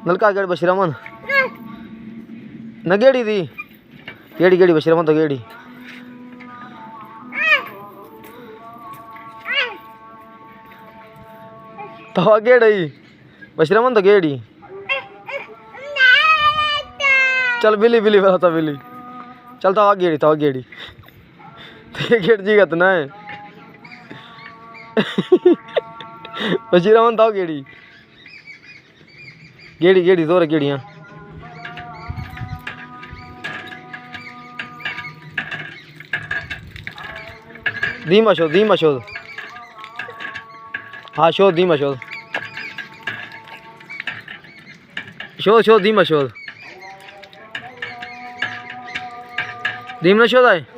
नलका गेड़ी बशीरमन न गेड़ी दी गेड़ी गेड़ी बशीरमन तो गेड़ी तो गेड़ी बशीरमन तो गेड़ी चल बिली बिली वाला तो बिली चल तो गेड़ी गेट जी तो ना बशीरमन तो गेड़ी गेड़ी गेड़ी दो गेड़ियाँ धीमा शोध हाँ शोध धीमा शोध धीमा शोध आए